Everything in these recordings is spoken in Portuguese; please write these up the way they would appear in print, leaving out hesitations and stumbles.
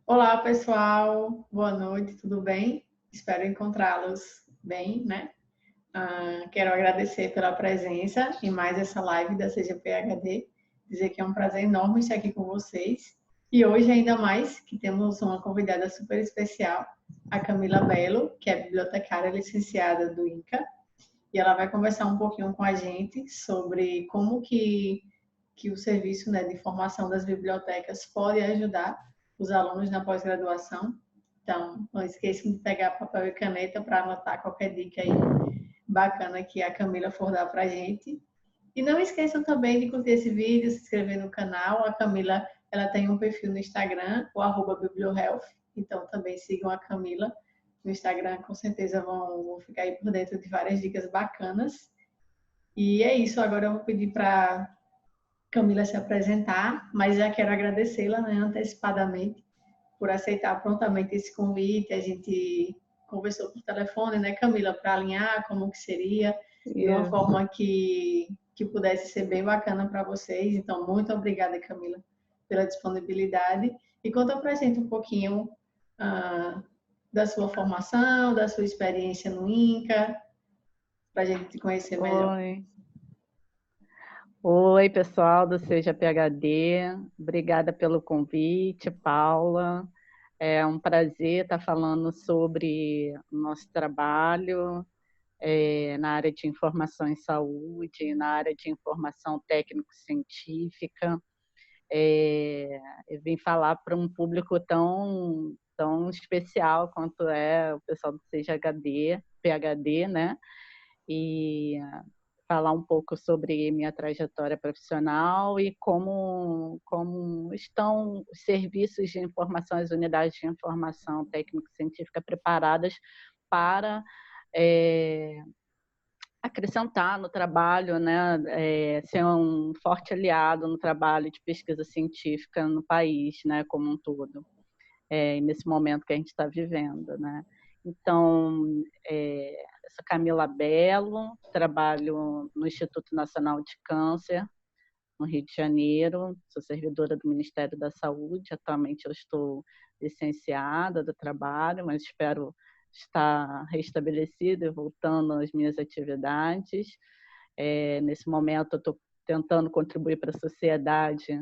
Olá, pessoal. Boa noite, tudo bem? Espero encontrá-los bem, né? Quero agradecer pela presença em mais essa live da CGPHD. Dizer que é um prazer enorme estar aqui com vocês. E hoje, ainda mais, que temos uma convidada super especial, a Camila Belo, que é bibliotecária licenciada do INCA. E ela vai conversar um pouquinho com a gente sobre como que o serviço, né, de formação das bibliotecas pode ajudar os alunos na pós-graduação. Então, não esqueçam de pegar papel e caneta para anotar qualquer dica aí bacana que a Camila for dar para a gente. E não esqueçam também de curtir esse vídeo, se inscrever no canal. A Camila, ela tem um perfil no Instagram, o @bibliohealth. Então, também sigam a Camila no Instagram, com certeza vão ficar aí por dentro de várias dicas bacanas. E é isso, agora eu vou pedir para Camila se apresentar, mas já quero agradecê-la, né, antecipadamente por aceitar prontamente esse convite. A gente conversou por telefone, né, Camila, para alinhar como que seria, de uma Isso. forma que pudesse ser bem bacana para vocês. Então, muito obrigada, Camila, pela disponibilidade. E conta para a gente um pouquinho da sua formação, da sua experiência no INCA, para a gente te conhecer melhor. Oi. Oi, pessoal do Seja PhD. Obrigada pelo convite, Paula. É um prazer estar falando sobre o nosso trabalho na área de informação em saúde, na área de informação técnico-científica. Eu vim falar para um público tão especial quanto é o pessoal do Seja PhD, né? E falar um pouco sobre minha trajetória profissional e como estão os serviços de informação, as unidades de informação técnico-científica preparadas para acrescentar no trabalho, né, ser um forte aliado no trabalho de pesquisa científica no país, né, como um todo, nesse momento que a gente está vivendo, né. Então, sou Camila Belo, trabalho no Instituto Nacional de Câncer, no Rio de Janeiro, sou servidora do Ministério da Saúde, atualmente eu estou licenciada do trabalho, mas espero estar restabelecida e voltando às minhas atividades. Nesse momento eu estou tentando contribuir para a sociedade,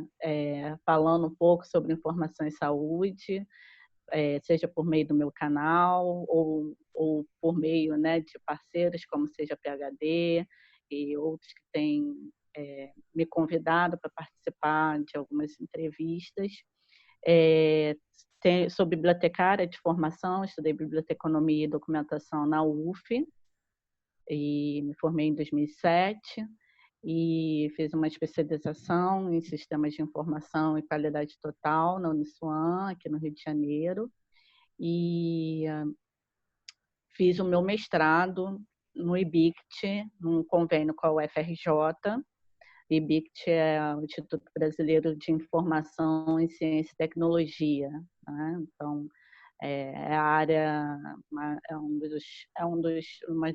falando um pouco sobre informação em saúde, seja por meio do meu canal ou por meio, né, de parceiros como Seja PhD e outros que têm me convidado para participar de algumas entrevistas. Sou bibliotecária de formação, estudei biblioteconomia e documentação na UF e me formei em 2007 e fiz uma especialização em sistemas de informação e qualidade total na Uniswan, aqui no Rio de Janeiro, e fiz o meu mestrado no IBICT, num convênio com a UFRJ. IBICT é o Instituto Brasileiro de Informação em Ciência e Tecnologia, né? Então, é a área, uma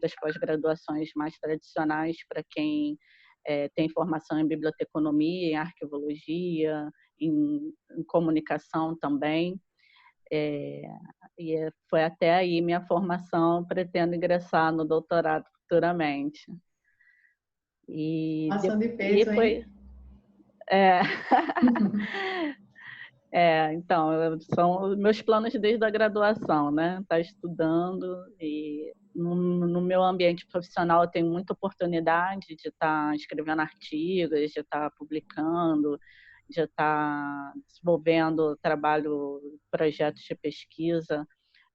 das pós-graduações mais tradicionais para quem tem formação em biblioteconomia, em arquivologia, em comunicação também. E foi até aí minha formação, pretendo ingressar no doutorado futuramente. Ação de E peso, hein? foi. É, então, são meus planos desde a graduação, né? Estar estudando e no meu ambiente profissional eu tenho muita oportunidade de estar escrevendo artigos, de estar publicando, de estar desenvolvendo trabalho, projetos de pesquisa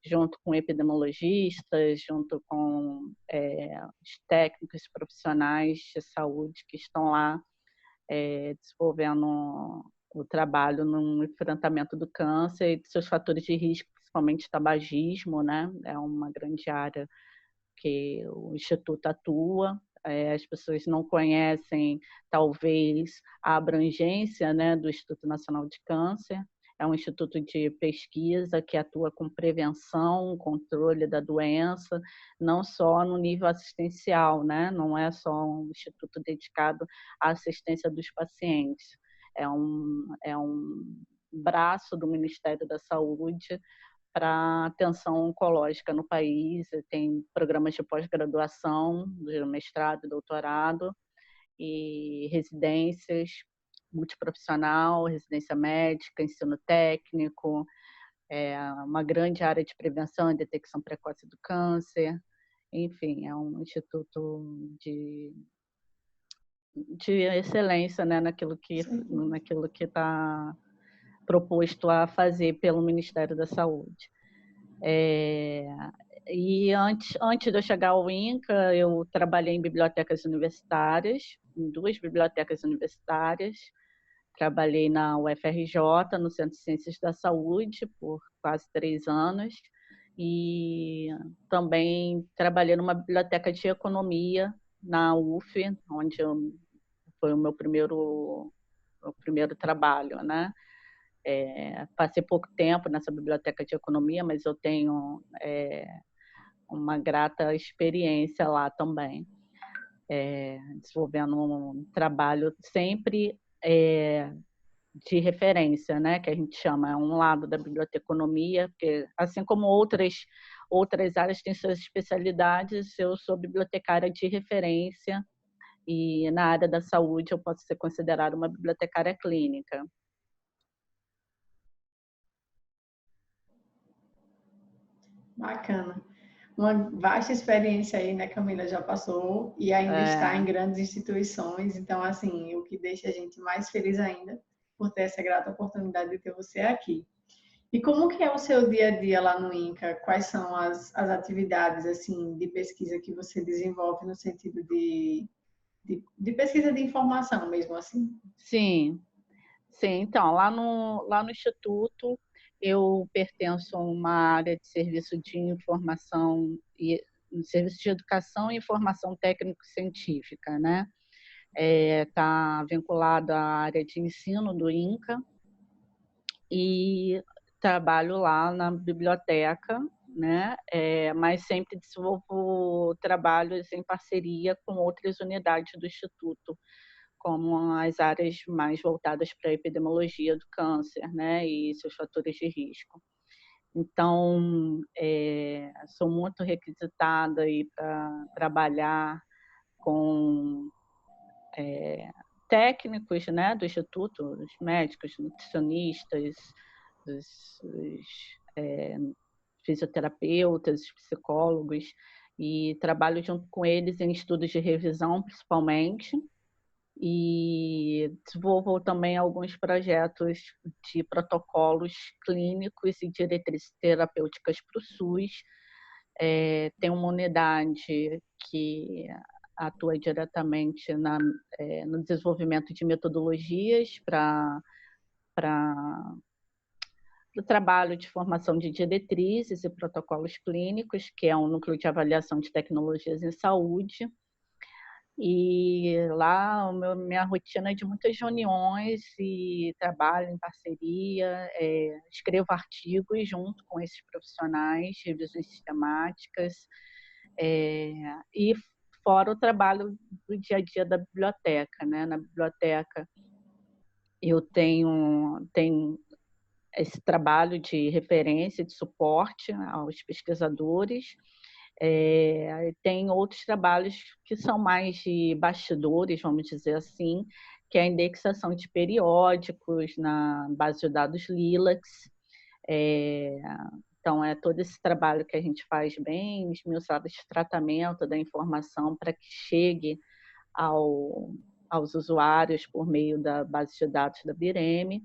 junto com epidemiologistas, junto com os técnicos profissionais de saúde que estão lá desenvolvendo o trabalho no enfrentamento do câncer e de seus fatores de risco, principalmente tabagismo, né? É uma grande área que o Instituto atua. As pessoas não conhecem, talvez, a abrangência, né, do Instituto Nacional de Câncer. É um instituto de pesquisa que atua com prevenção, controle da doença, não só no nível assistencial, né? Não é só um instituto dedicado à assistência dos pacientes. É um braço do Ministério da Saúde para atenção oncológica no país. Tem programas de pós-graduação, de mestrado e doutorado, e residências multiprofissional, residência médica, ensino técnico, uma grande área de prevenção e detecção precoce do câncer. Enfim, é um instituto de excelência, né, naquilo que está proposto a fazer pelo Ministério da Saúde. E antes de eu chegar ao INCA, eu trabalhei em bibliotecas universitárias, em 2 bibliotecas universitárias. Trabalhei na UFRJ, no Centro de Ciências da Saúde, por quase 3 anos. E também trabalhei numa biblioteca de economia na UF, onde foi o meu primeiro trabalho, né? Passei pouco tempo nessa biblioteca de economia, mas eu tenho uma grata experiência lá também, desenvolvendo um trabalho sempre de referência, né, que a gente chama, é um lado da biblioteconomia, porque assim como outras áreas têm suas especialidades, eu sou bibliotecária de referência e na área da saúde eu posso ser considerada uma bibliotecária clínica. Bacana. Uma vasta experiência aí, né, Camila, já passou e ainda está em grandes instituições, então, assim, o que deixa a gente mais feliz ainda por ter essa grata oportunidade de ter você aqui. E como que é o seu dia a dia lá no INCA? Quais são as atividades, assim, de pesquisa que você desenvolve no sentido de pesquisa de informação mesmo, assim? Sim, sim. Então, lá no Instituto, eu pertenço a uma área de serviço de informação e serviço de educação e informação técnico-científica, né? Está vinculado à área de ensino do INCA e trabalho lá na biblioteca, né? Mas sempre desenvolvo trabalhos em parceria com outras unidades do Instituto, como as áreas mais voltadas para a epidemiologia do câncer, né, e seus fatores de risco. Então, sou muito requisitada para trabalhar com técnicos, né, do Instituto, os médicos, nutricionistas, os fisioterapeutas, os psicólogos, e trabalho junto com eles em estudos de revisão, principalmente, e desenvolvo também alguns projetos de protocolos clínicos e diretrizes terapêuticas para o SUS. Tem uma unidade que atua diretamente no desenvolvimento de metodologias para o trabalho de formação de diretrizes e protocolos clínicos, que é um núcleo de avaliação de tecnologias em saúde. E lá minha rotina é de muitas reuniões e trabalho em parceria, escrevo artigos junto com esses profissionais, revisões sistemáticas, e fora o trabalho do dia a dia da biblioteca, né? Na biblioteca eu tenho esse trabalho de referência, de suporte aos pesquisadores. Tem outros trabalhos que são mais de bastidores, vamos dizer assim, que é a indexação de periódicos na base de dados Lilacs. Então, é todo esse trabalho que a gente faz bem esmiuçado de tratamento da informação para que chegue aos usuários por meio da base de dados da BIREM,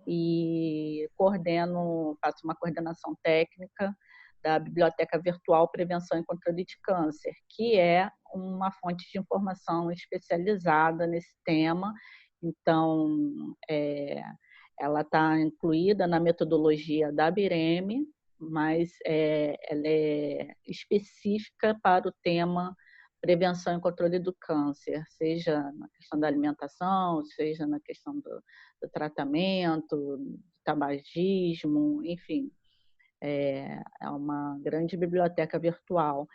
e faço uma coordenação técnica da Biblioteca Virtual Prevenção e Controle de Câncer, que é uma fonte de informação especializada nesse tema. Então, ela está incluída na metodologia da BIREM, mas ela é específica para o tema prevenção e controle do câncer, seja na questão da alimentação, seja na questão do tratamento, do tabagismo, enfim. É uma grande biblioteca virtual,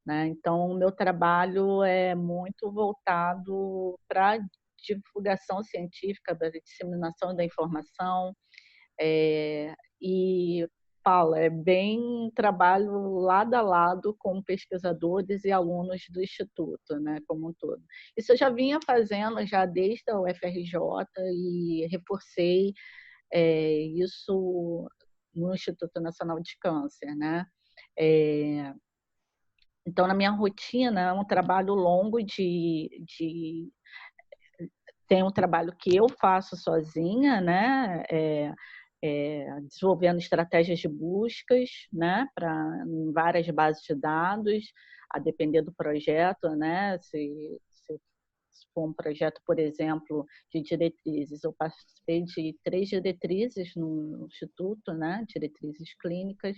né? Então, o meu trabalho é muito voltado para a divulgação científica, da disseminação da informação, E, Paula, é bem trabalho lado a lado com pesquisadores e alunos do Instituto, né, como um todo. Isso eu já vinha fazendo já desde a UFRJ e reforcei isso no Instituto Nacional de Câncer, né? Então, na minha rotina, é um trabalho longo tem um trabalho que eu faço sozinha, né? Desenvolvendo estratégias de buscas, né? Para várias bases de dados, a depender do projeto, né? Se for um projeto, por exemplo, de diretrizes, eu participei de 3 diretrizes no Instituto, né? Diretrizes clínicas,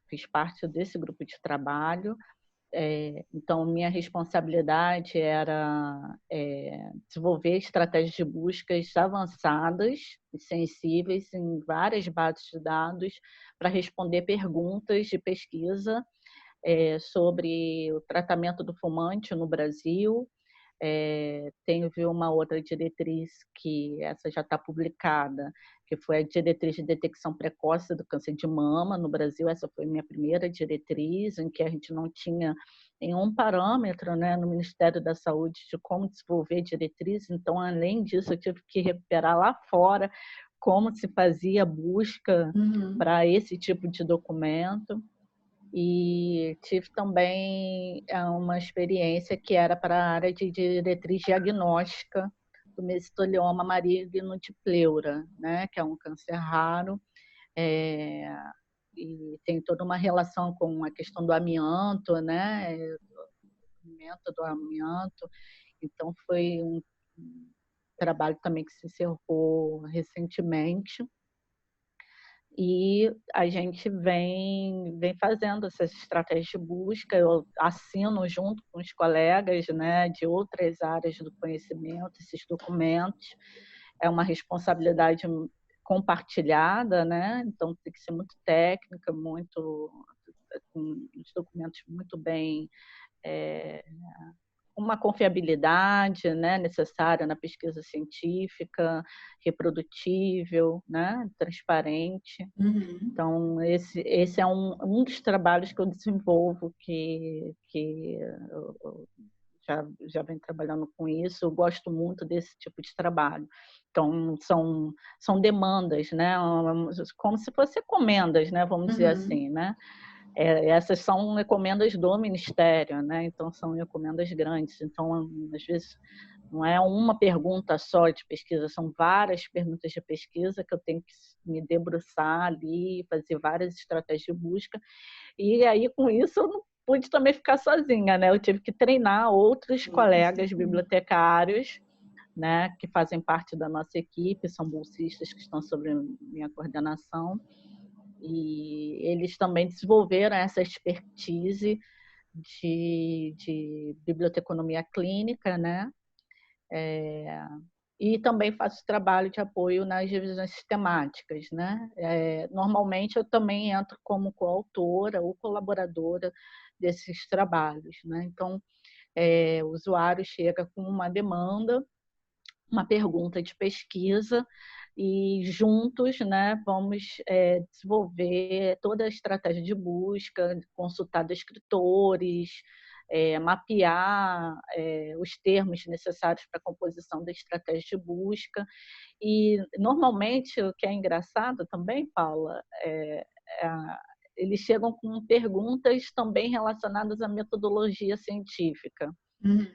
fiz parte desse grupo de trabalho. Então, minha responsabilidade era desenvolver estratégias de buscas avançadas e sensíveis em várias bases de dados para responder perguntas de pesquisa sobre o tratamento do fumante no Brasil. Tenho uma outra diretriz que essa já está publicada, que foi a diretriz de detecção precoce do câncer de mama no Brasil. Essa foi minha primeira diretriz, em que a gente não tinha nenhum parâmetro, né, no Ministério da Saúde de como desenvolver diretrizes. Então, além disso, eu tive que recuperar lá fora como se fazia busca para esse tipo de documento. E tive também uma experiência que era para a área de diretriz diagnóstica do mesotelioma maligno de pleura, né, que é um câncer raro, e tem toda uma relação com a questão do amianto, né, do amianto. Então, foi um trabalho também que se encerrou recentemente. E a gente vem fazendo essas estratégias de busca, eu assino junto com os colegas, né, de outras áreas do conhecimento, esses documentos. É uma responsabilidade compartilhada, né? Então tem que ser muito técnica, com os documentos muito bem uma confiabilidade, né, necessária na pesquisa científica, reprodutível, né, transparente. Então, esse é um dos trabalhos que eu desenvolvo, que eu já venho trabalhando com isso. Eu gosto muito desse tipo de trabalho. Então, são demandas, né, como se fossem encomendas, né, vamos dizer assim, né? Essas são encomendas do Ministério, né? Então, são encomendas grandes. Então, às vezes, não é uma pergunta só de pesquisa, são várias perguntas de pesquisa que eu tenho que me debruçar ali, fazer várias estratégias de busca. E aí, com isso, eu não pude também ficar sozinha, né? Eu tive que treinar outros colegas bibliotecários, né, que fazem parte da nossa equipe, são bolsistas que estão sob minha coordenação. E eles também desenvolveram essa expertise de biblioteconomia clínica, né? E também faço trabalho de apoio nas revisões sistemáticas, né? Normalmente eu também entro como coautora ou colaboradora desses trabalhos, né? Então, o usuário chega com uma demanda, uma pergunta de pesquisa, e juntos, né, vamos desenvolver toda a estratégia de busca, consultar descritores, mapear os termos necessários para a composição da estratégia de busca. E, normalmente, o que é engraçado também, Paula, eles chegam com perguntas também relacionadas à metodologia científica.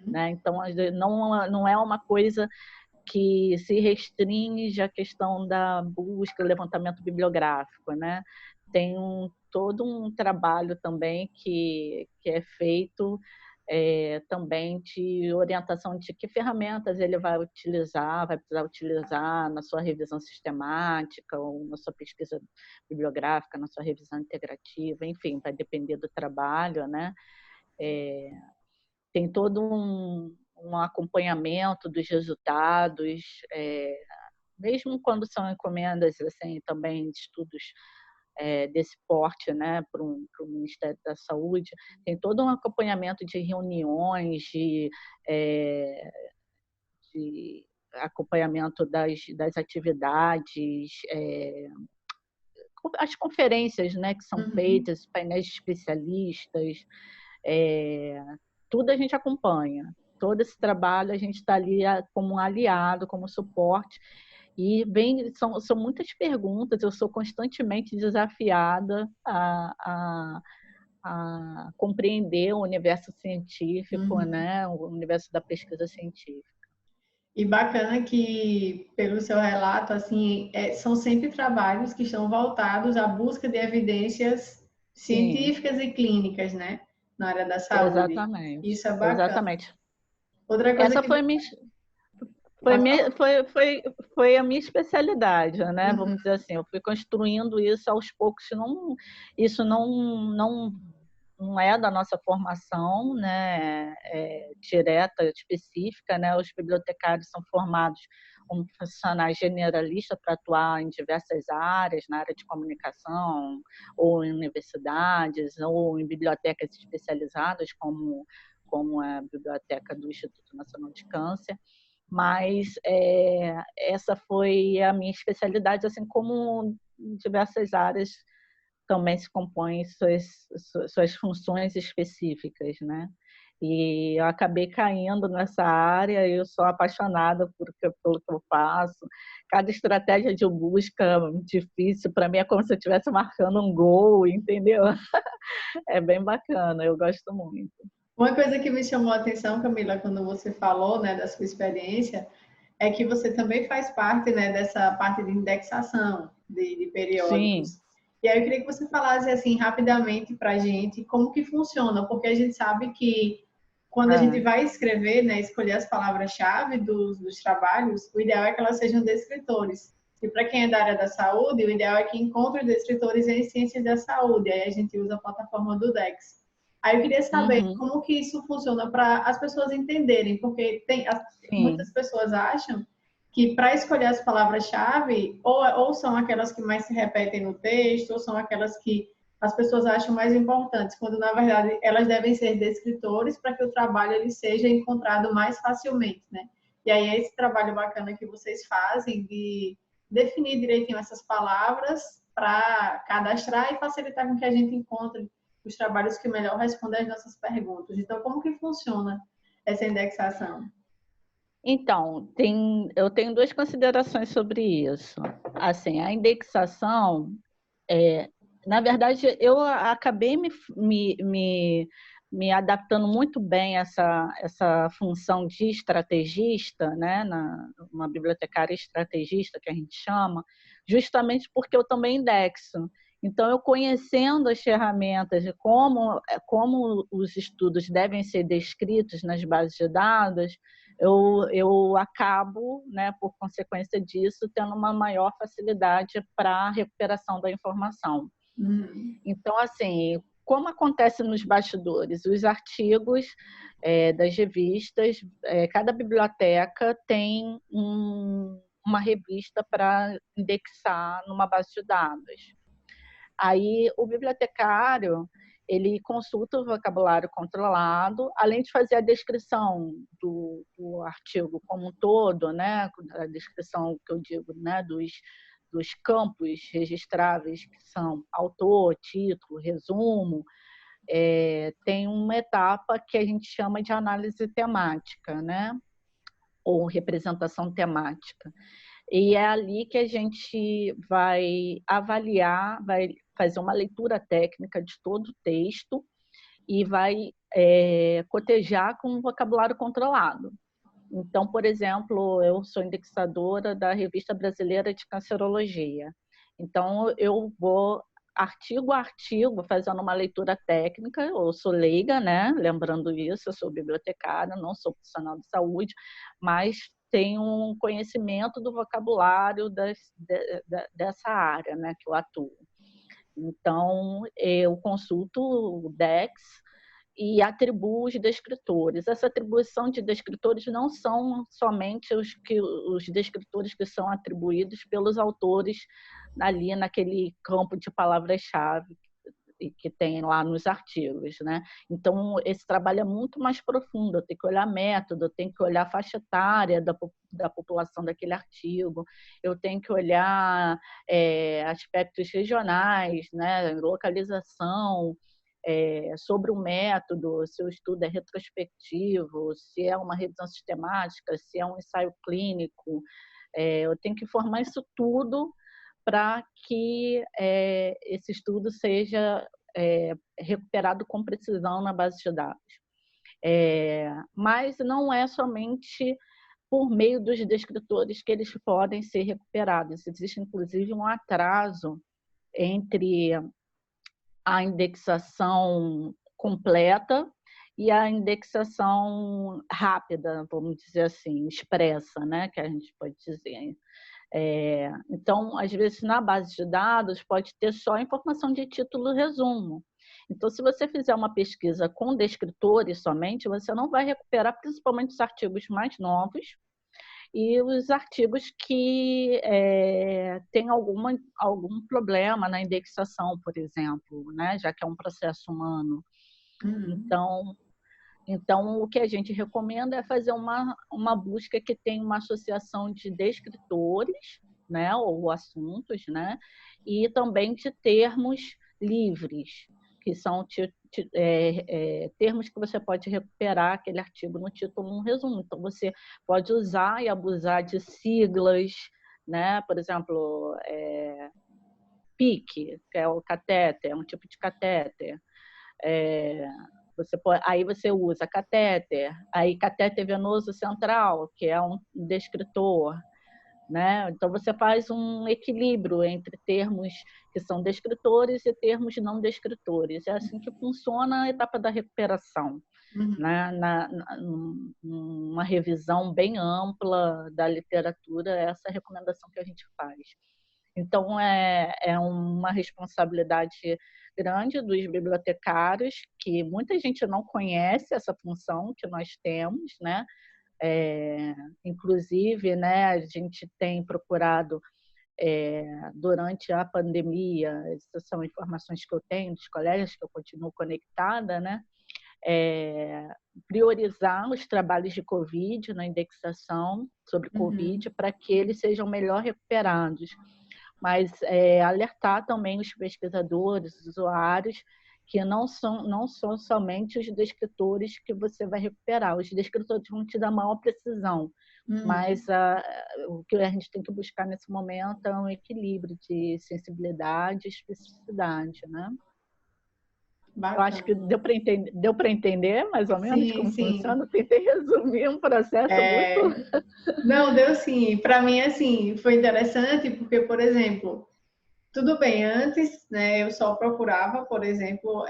Né? Então, não é uma coisa que se restringe à questão da busca, levantamento bibliográfico, né? Tem todo um trabalho também que é feito também de orientação de que ferramentas ele vai precisar utilizar na sua revisão sistemática ou na sua pesquisa bibliográfica, na sua revisão integrativa, enfim, vai depender do trabalho, né? Tem todo um acompanhamento dos resultados, mesmo quando são encomendas assim, também de estudos desse porte, né, para o Ministério da Saúde, tem todo um acompanhamento de reuniões, de acompanhamento das atividades, as conferências, né, que são Uhum. feitas, painéis de especialistas, tudo a gente acompanha. Todo esse trabalho a gente está ali como um aliado, como suporte. E são muitas perguntas, eu sou constantemente desafiada a compreender o universo científico, Uhum. né? O universo da pesquisa científica. E bacana que, pelo seu relato, assim, são sempre trabalhos que estão voltados à busca de evidências Sim, científicas e clínicas, né, na área da saúde. exatamente, Isso é bacana. exatamente. Outra coisa Essa que... foi, Pode minha, falar. foi, foi, foi a minha especialidade, né? Uhum. Vamos dizer assim, eu fui construindo isso aos poucos. Isso não é da nossa formação, né? Direta, específica, né? Os bibliotecários são formados como profissionais generalistas para atuar em diversas áreas, na área de comunicação, ou em universidades, ou em bibliotecas especializadas, como a biblioteca do Instituto Nacional de Câncer. Mas essa foi a minha especialidade, assim como diversas áreas também se compõem suas funções específicas, né? E eu acabei caindo nessa área, eu sou apaixonada pelo que eu faço. Cada estratégia de busca é difícil, para mim é como se eu estivesse marcando um gol, entendeu? É bem bacana, eu gosto muito. Uma coisa que me chamou a atenção, Camila, quando você falou, né, da sua experiência, é que você também faz parte, né, dessa parte de indexação de Sim, periódicos. E aí eu queria que você falasse assim rapidamente para a gente como que funciona, porque a gente sabe que quando a gente é, vai escrever, né, escolher as palavras-chave dos trabalhos, o ideal é que elas sejam descritores. E para quem é da área da saúde, o ideal é que encontre descritores em ciências da saúde. Aí a gente usa a plataforma do Dex. Aí eu queria saber uhum, como que isso funciona para as pessoas entenderem, porque sim. muitas pessoas acham que para escolher as palavras-chave, ou são aquelas que mais se repetem no texto, ou são aquelas que as pessoas acham mais importantes, quando na verdade elas devem ser descritores para que o trabalho ele seja encontrado mais facilmente, né? E aí é esse trabalho bacana que vocês fazem de definir direitinho essas palavras para cadastrar e facilitar com que a gente encontre os trabalhos que melhor respondem às nossas perguntas. Então, como que funciona essa indexação? Então, eu tenho duas considerações sobre isso. Assim, a indexação, é, na verdade, eu acabei me adaptando muito bem a essa função de estrategista, né, uma bibliotecária estrategista, que a gente chama, justamente porque eu também indexo. Então, eu conhecendo as ferramentas de como os estudos devem ser descritos nas bases de dados, eu acabo, né, por consequência disso, tendo uma maior facilidade para a recuperação da informação. Hum. Então, assim, como acontece nos bastidores, os artigos das revistas, cada biblioteca tem uma revista para indexar numa base de dados. Aí o bibliotecário ele consulta o vocabulário controlado, além de fazer a descrição do artigo como um todo, né? A descrição que eu digo, né? Dos campos registráveis, que são autor, título, resumo, tem uma etapa que a gente chama de análise temática, né? Ou representação temática. E é ali que a gente vai avaliar, vai fazer uma leitura técnica de todo o texto e vai cotejar com um vocabulário controlado. Então, por exemplo, eu sou indexadora da Revista Brasileira de Cancerologia. Então, eu vou artigo a artigo fazendo uma leitura técnica. Eu sou leiga, né? Lembrando isso, eu sou bibliotecária, não sou profissional de saúde, mas tenho um conhecimento do vocabulário dessa área, né, que eu atuo. Então, eu consulto o DEX e atribuo os descritores. Essa atribuição de descritores não são somente os descritores que são atribuídos pelos autores ali naquele campo de palavras-chave que tem lá nos artigos, né? Então, esse trabalho é muito mais profundo, eu tenho que olhar método, eu tenho que olhar a faixa etária da população daquele artigo, eu tenho que olhar aspectos regionais, né? Localização, sobre o método, se o estudo é retrospectivo, se é uma revisão sistemática, se é um ensaio clínico. Eu tenho que informar isso tudo para que esse estudo seja recuperado com precisão na base de dados. Mas não é somente por meio dos descritores que eles podem ser recuperados. Existe, inclusive, um atraso entre a indexação completa e a indexação rápida, vamos dizer assim, expressa, né, que a gente pode dizer. Então, às vezes, na base de dados, pode ter só informação de título e resumo. Então, se você fizer uma pesquisa com descritores somente, você não vai recuperar principalmente os artigos mais novos e os artigos que têm algum problema na indexação, por exemplo, né? Já que é um processo humano. Então, o que a gente recomenda é fazer uma busca que tenha uma associação de descritores, né, ou assuntos, né, e também de termos livres, que são termos que você pode recuperar aquele artigo no título, no resumo. Então, você pode usar e abusar de siglas, né, por exemplo, PIC, que é o catéter, é um tipo de catéter. Aí você usa catéter, aí catéter venoso central, que é um descritor, né? Então você faz um equilíbrio entre termos que são descritores e termos não descritores. É assim que funciona a etapa da recuperação, né? Numa revisão bem ampla da literatura, essa é a recomendação que a gente faz. Então, é uma responsabilidade grande dos bibliotecários, que muita gente não conhece essa função que nós temos, né? Inclusive, né, a gente tem procurado, durante a pandemia, essas são informações que eu tenho dos colegas, que eu continuo conectada, né? Priorizar os trabalhos de Covid na indexação sobre Covid para que eles sejam melhor recuperados. Mas alertar também os pesquisadores, os usuários, que não são somente os descritores que você vai recuperar. Os descritores vão te dar maior precisão, mas o que a gente tem que buscar nesse momento é um equilíbrio de sensibilidade e especificidade, né? Bacana. Eu acho que deu para entender mais ou menos como funciona. Tentei resumir um processo muito... Não, deu sim. Para mim, assim, foi interessante porque, por exemplo, tudo bem, antes, né, eu só procurava, por exemplo,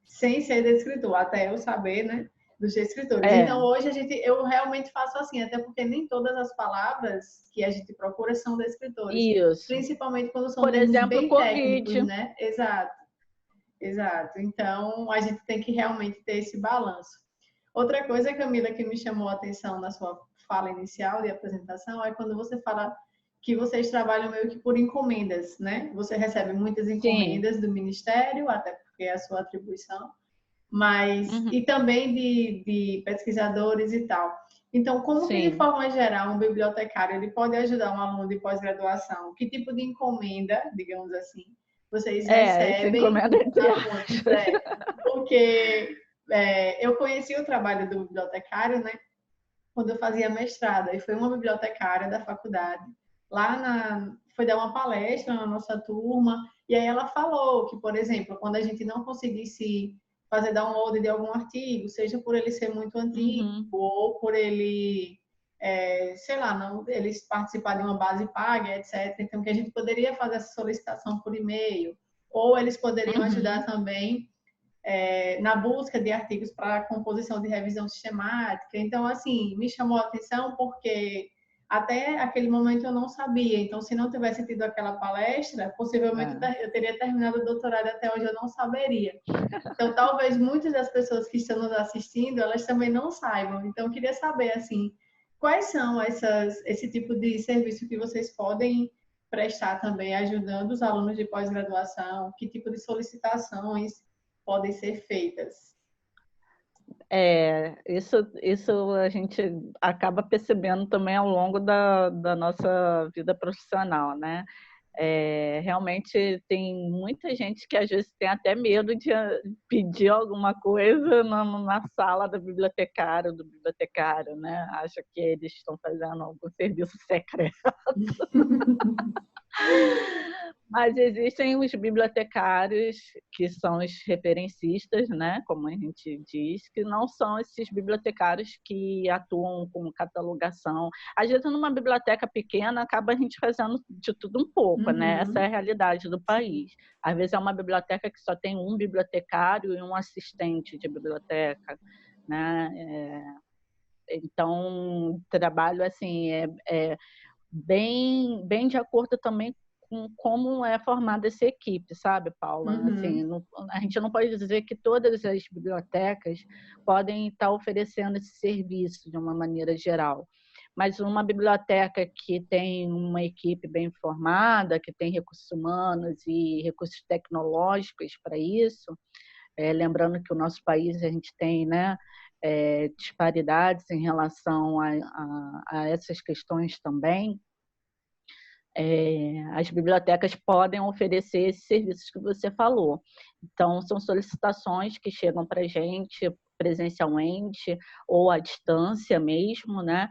sem ser descritor, até eu saber, né, dos descritores. Então, hoje eu realmente faço assim, até porque nem todas as palavras que a gente procura são descritores. Isso. Principalmente quando são por exemplo, bem COVID. técnicos, né? Exato. Então, a gente tem que realmente ter esse balanço. Outra coisa, Camila, que me chamou a atenção na sua fala inicial de apresentação é quando você fala que vocês trabalham meio que por encomendas, né? Você recebe muitas encomendas do Ministério, até porque é a sua atribuição, mas e também de pesquisadores e tal. Então, como que, de forma geral, um bibliotecário ele pode ajudar um aluno de pós-graduação? Que tipo de encomenda, digamos assim, vocês recebem? Porque eu conheci o trabalho do bibliotecário, né? Quando eu fazia mestrado, e foi uma bibliotecária da faculdade foi dar uma palestra na nossa turma, e aí ela falou que, por exemplo, quando a gente não conseguisse fazer download de algum artigo, seja por ele ser muito antigo, ou por ele, sei lá, eles participar de uma base paga, etc. Então, que a gente poderia fazer essa solicitação por e-mail, ou eles poderiam ajudar também na busca de artigos para composição de revisão sistemática. Então, assim, me chamou a atenção porque até aquele momento eu não sabia. Então, se não tivesse tido aquela palestra, possivelmente eu teria terminado o doutorado até hoje eu não saberia. Então, talvez muitas das pessoas que estão nos assistindo, elas também não saibam. Então, eu queria saber, assim, quais são esse tipo de serviço que vocês podem prestar também ajudando os alunos de pós-graduação? Que tipo de solicitações podem ser feitas? Isso a gente acaba percebendo também ao longo da nossa vida profissional, né? Realmente tem muita gente que às vezes tem até medo de pedir alguma coisa na sala da bibliotecária ou do bibliotecário, né? Acha que eles estão fazendo algum serviço secreto. Mas existem os bibliotecários, que são os referencistas, né, como a gente diz, que não são esses bibliotecários que atuam com catalogação. Às vezes, numa biblioteca pequena, acaba a gente fazendo de tudo um pouco, né? Essa é a realidade do país. Às vezes, é uma biblioteca que só tem um bibliotecário e um assistente de biblioteca, né? Então, o trabalho assim é bem de acordo também com como é formada essa equipe, sabe, Paula? Assim, a gente não pode dizer que todas as bibliotecas podem estar oferecendo esse serviço de uma maneira geral. Mas uma biblioteca que tem uma equipe bem formada, que tem recursos humanos e recursos tecnológicos para isso, lembrando que o nosso país a gente tem, né, disparidades em relação a essas questões também, as bibliotecas podem oferecer esses serviços que você falou. Então, são solicitações que chegam para a gente presencialmente ou à distância mesmo, né,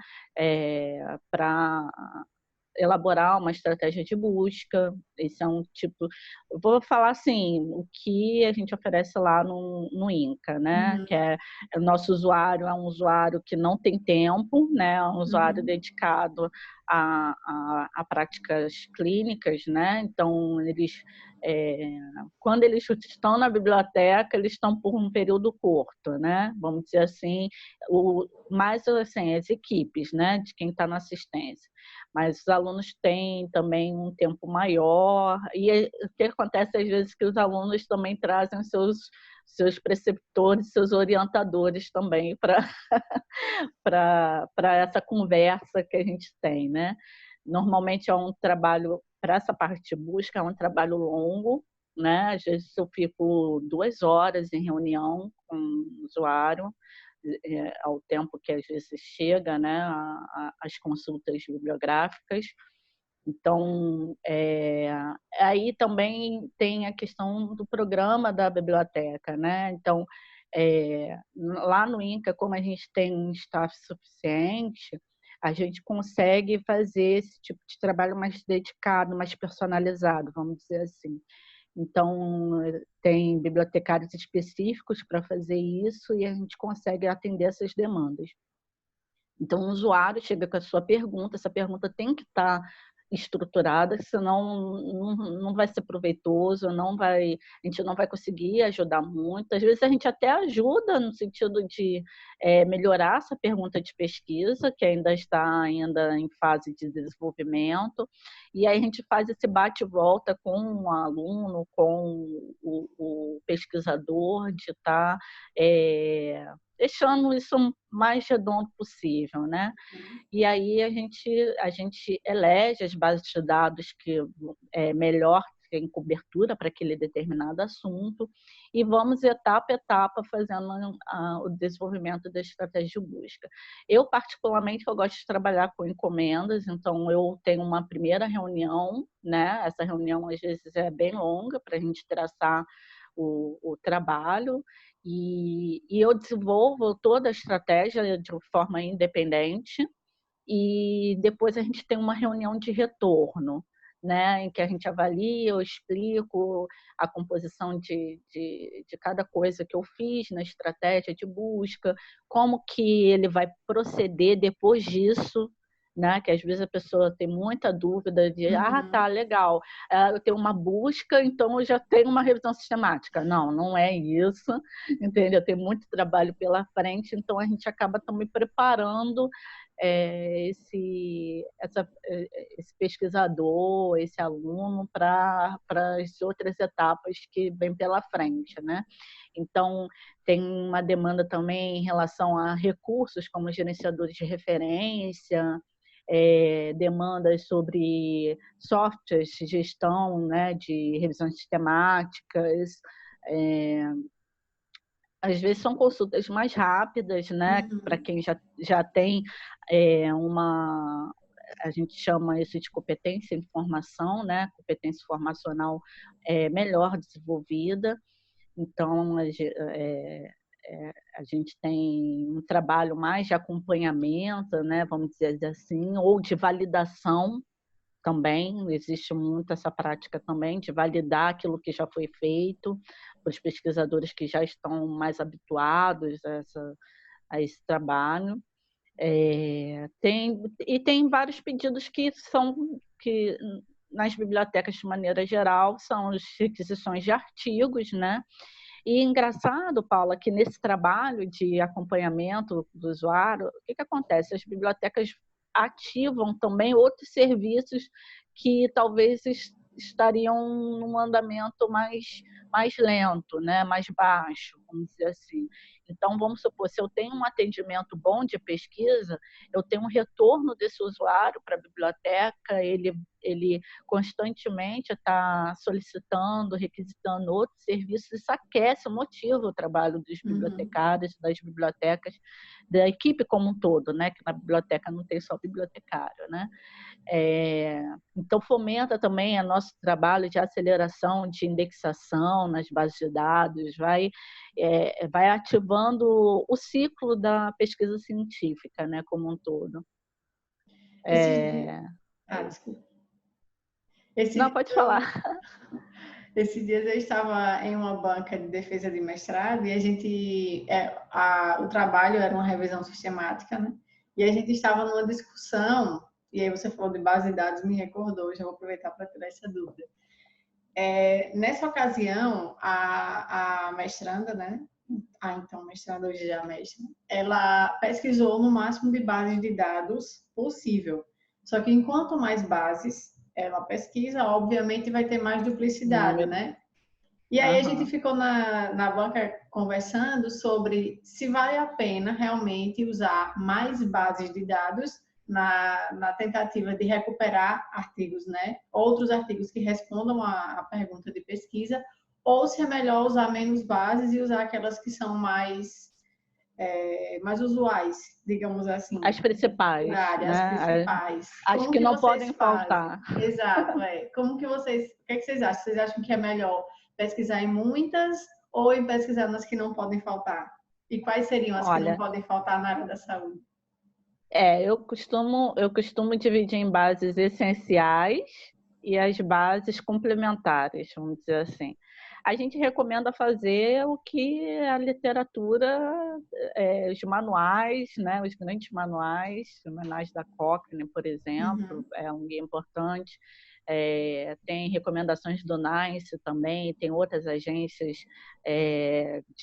para elaborar uma estratégia de busca. Esse é um tipo... Eu vou falar assim, o que a gente oferece lá no INCA, né? Que o nosso usuário é um usuário que não tem tempo, né? É um usuário dedicado a práticas clínicas, né? Então, quando eles estão na biblioteca, eles estão por um período curto, né? Vamos dizer assim, mais assim, as equipes, né? De quem está na assistência. Mas os alunos têm também um tempo maior, e o que acontece às vezes é que os alunos também trazem os seus preceptores, seus orientadores também para essa conversa que a gente tem, né? Normalmente é um trabalho, para essa parte de busca, é um trabalho longo, né? Às vezes eu fico 2 horas em reunião com o usuário, ao tempo que às vezes chega, né, as consultas bibliográficas. Então, aí também tem a questão do programa da biblioteca, né? Então, lá no INCA, como a gente tem um staff suficiente, a gente consegue fazer esse tipo de trabalho mais dedicado, mais personalizado, vamos dizer assim. Então, tem bibliotecários específicos para fazer isso e a gente consegue atender essas demandas. Então, o usuário chega com a sua pergunta, essa pergunta tem que estar estruturada, senão não vai ser proveitoso, a gente não vai conseguir ajudar muito. Às vezes a gente até ajuda no sentido de melhorar essa pergunta de pesquisa, que ainda está em fase de desenvolvimento, e aí a gente faz esse bate-volta com o aluno, com o pesquisador, de estar deixando isso mais redondo possível, né? E aí a gente elege as bases de dados que melhor têm cobertura para aquele determinado assunto e vamos etapa a etapa fazendo o desenvolvimento da estratégia de busca. Eu, particularmente, eu gosto de trabalhar com encomendas, então eu tenho uma primeira reunião, né? Essa reunião às vezes é bem longa para a gente traçar o trabalho, e eu desenvolvo toda a estratégia de forma independente, e depois a gente tem uma reunião de retorno, né, em que a gente avalia, eu explico a composição de cada coisa que eu fiz na estratégia de busca, como que ele vai proceder depois disso, né, que às vezes a pessoa tem muita dúvida de, tá, legal, eu tenho uma busca, então eu já tenho uma revisão sistemática. Não é isso, entendeu? Tem muito trabalho pela frente, então a gente acaba também preparando esse pesquisador, esse aluno para as outras etapas que vêm pela frente, né? Então, tem uma demanda também em relação a recursos como gerenciadores de referência, demandas sobre softwares de gestão, né, de revisões sistemáticas. Às vezes são consultas mais rápidas, né, para quem já tem uma... A gente chama isso de competência em formação, né, competência formacional melhor desenvolvida. Então, a gente tem um trabalho mais de acompanhamento, né, vamos dizer assim, ou de validação também. Existe muito essa prática também de validar aquilo que já foi feito para os pesquisadores que já estão mais habituados a esse trabalho. Tem vários pedidos que nas bibliotecas, de maneira geral, são as requisições de artigos, né? E engraçado, Paula, que nesse trabalho de acompanhamento do usuário, o que acontece? As bibliotecas ativam também outros serviços que talvez estariam num andamento mais lento, né? Mais baixo, vamos dizer assim. Então, vamos supor, se eu tenho um atendimento bom de pesquisa, eu tenho um retorno desse usuário para a biblioteca, ele constantemente está solicitando, requisitando outros serviços. Isso aquece, motiva o trabalho dos bibliotecários, das bibliotecas, da equipe como um todo, né? Que na biblioteca não tem só bibliotecário, né? Então, fomenta também o nosso trabalho de aceleração, de indexação nas bases de dados, vai ativando o ciclo da pesquisa científica, né, como um todo. Desculpa. Não, pode falar. Esses dias eu estava em uma banca de defesa de mestrado e a gente, o trabalho era uma revisão sistemática, né? E a gente estava numa discussão, e aí você falou de base de dados, me recordou, já vou aproveitar para tirar essa dúvida. Nessa ocasião, a mestranda, né? Então, mestranda hoje já mestra, ela pesquisou no máximo de bases de dados possível. Só que enquanto mais bases ela pesquisa, obviamente vai ter mais duplicidade, né? E aí a gente ficou na banca conversando sobre se vale a pena realmente usar mais bases de dados na tentativa de recuperar artigos, né? Outros artigos que respondam à pergunta de pesquisa, ou se é melhor usar menos bases e usar aquelas que são mais usuais, digamos assim. As principais, né? As principais. Acho que não podem faltar. Exato, Como que o que é que vocês acham? Vocês acham que é melhor pesquisar em muitas ou em pesquisar nas que não podem faltar? E quais seriam as que não podem faltar na área da saúde? Eu costumo dividir em bases essenciais e as bases complementares, vamos dizer assim. A gente recomenda fazer o que a literatura, os manuais, né, os grandes manuais, os manuais da Cochrane, por exemplo, é um guia importante. Tem recomendações do NICE também, tem outras agências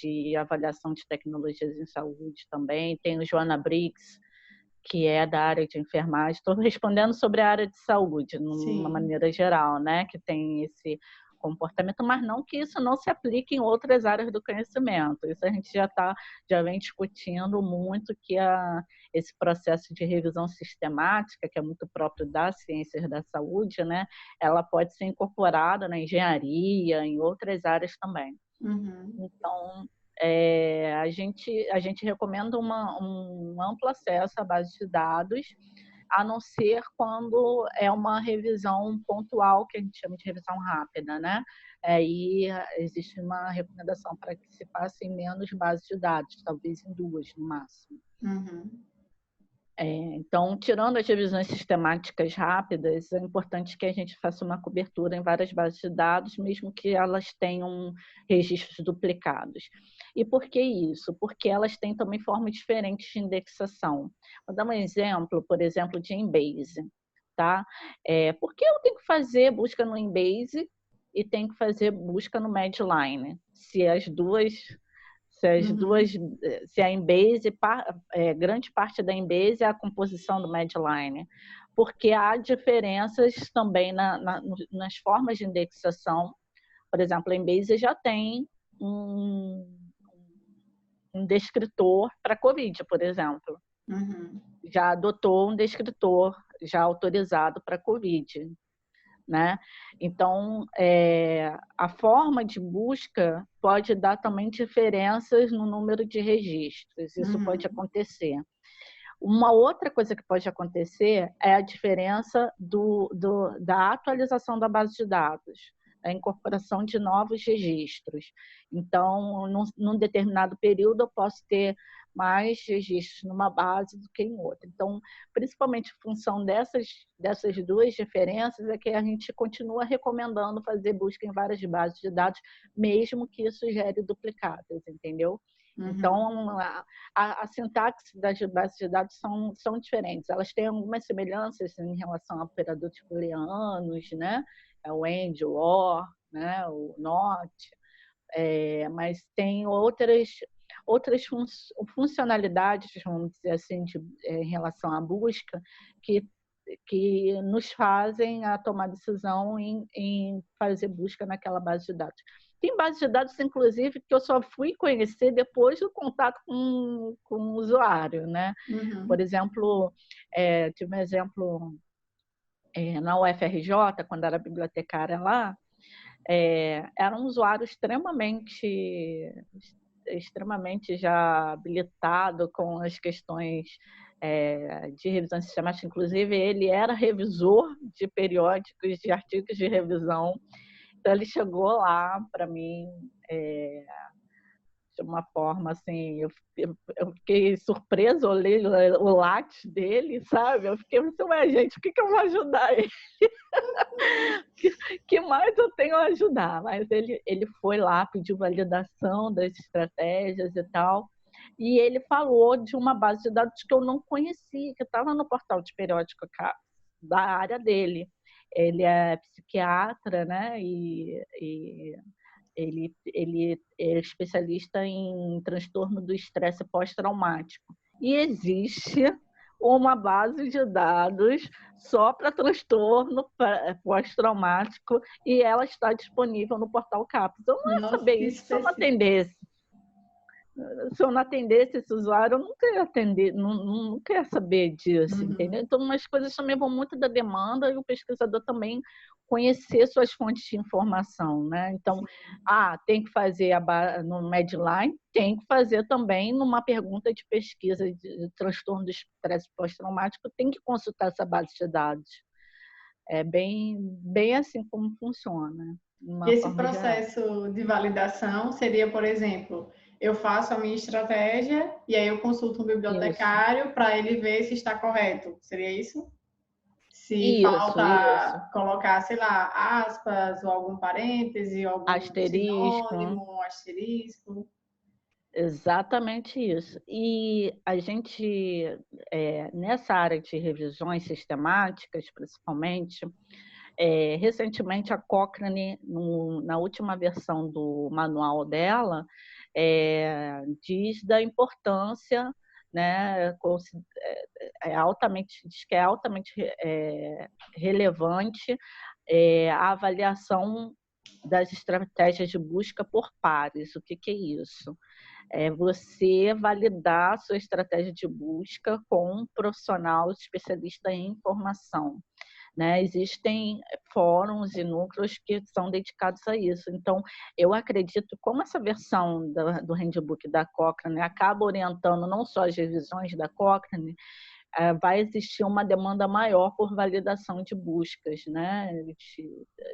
de avaliação de tecnologias em saúde também, tem o Joanna Briggs, que é da área de enfermagem. Estou respondendo sobre a área de saúde, de uma maneira geral, né? Que tem esse comportamento, mas não que isso não se aplique em outras áreas do conhecimento. Isso a gente já vem discutindo muito, que esse processo de revisão sistemática, que é muito próprio das ciências da saúde, né? Ela pode ser incorporada na engenharia, em outras áreas também. Então, a gente recomenda um amplo acesso à base de dados, a não ser quando é uma revisão pontual, que a gente chama de revisão rápida, né? Aí existe uma recomendação para que se passe em menos bases de dados, talvez em 2 no máximo. Então, tirando as revisões sistemáticas rápidas, é importante que a gente faça uma cobertura em várias bases de dados, mesmo que elas tenham registros duplicados. E por que isso? Porque elas têm também formas diferentes de indexação. Vou dar um exemplo, por exemplo, de Embase. Tá? Por que eu tenho que fazer busca no Embase e tenho que fazer busca no Medline? Se a Embase, grande parte da Embase é a composição do Medline, porque há diferenças também nas formas de indexação. Por exemplo, a Embase já tem um descritor para COVID, por exemplo. Já adotou um descritor já autorizado para COVID, né? Então, a forma de busca pode dar também diferenças no número de registros, isso pode acontecer. Uma outra coisa que pode acontecer é a diferença da atualização da base de dados, a incorporação de novos registros. Então, num determinado período, eu posso ter mais registros numa base do que em outra. Então, principalmente em função dessas duas diferenças, é que a gente continua recomendando fazer busca em várias bases de dados, mesmo que isso gere duplicados, entendeu? Então, a sintaxe das bases de dados são diferentes. Elas têm algumas semelhanças em relação a operadores booleanos, né? O AND, o OR, né? O NOT, mas tem outras funcionalidades, vamos dizer assim, em relação à busca, que nos fazem a tomar decisão em fazer busca naquela base de dados. Tem bases de dados, inclusive, que eu só fui conhecer depois do contato com o usuário, né? Por exemplo, tive um exemplo na UFRJ, quando era bibliotecária lá, era um usuário extremamente já habilitado com as questões de revisão sistemática. Inclusive, ele era revisor de periódicos, de artigos de revisão. Então, ele chegou lá para mim de uma forma assim, eu fiquei surpresa, olhei o latte dele, sabe? Eu fiquei assim, ué, gente, o que eu vou ajudar ele? que mais eu tenho a ajudar? Mas ele foi lá, pediu validação das estratégias e tal, e ele falou de uma base de dados que eu não conhecia, que estava no portal de periódico da área dele. Ele é psiquiatra, né? E ele é especialista em transtorno do estresse pós-traumático. E existe uma base de dados só para transtorno pós-traumático e ela está disponível no portal CAPES. Eu não ia saber isso se eu não atendesse. Se eu não atendesse esse usuário, eu nunca ia atender, nunca ia saber disso, entendeu? Então, umas coisas também vão muito da demanda e o pesquisador também conhecer suas fontes de informação, né? Então, tem que fazer no Medline, tem que fazer também numa pergunta de pesquisa de transtorno do estresse pós-traumático, tem que consultar essa base de dados. É bem assim como funciona. E esse processo de validação seria, por exemplo, eu faço a minha estratégia e aí eu consulto um bibliotecário para ele ver se está correto. Seria isso? Se falta colocar, sei lá, aspas ou algum parêntese, algum sinônimo, asterisco. Exatamente isso. E a gente, nessa área de revisões sistemáticas, principalmente, recentemente a Cochrane, na última versão do manual dela, diz da importância, né, diz que é altamente relevante a avaliação das estratégias de busca por pares. O que é isso? É você validar a sua estratégia de busca com um profissional especialista em informação. Né? Existem fóruns e núcleos que são dedicados a isso. Então, eu acredito, como essa versão do handbook da Cochrane acaba orientando não só as revisões da Cochrane, vai existir uma demanda maior por validação de buscas, né?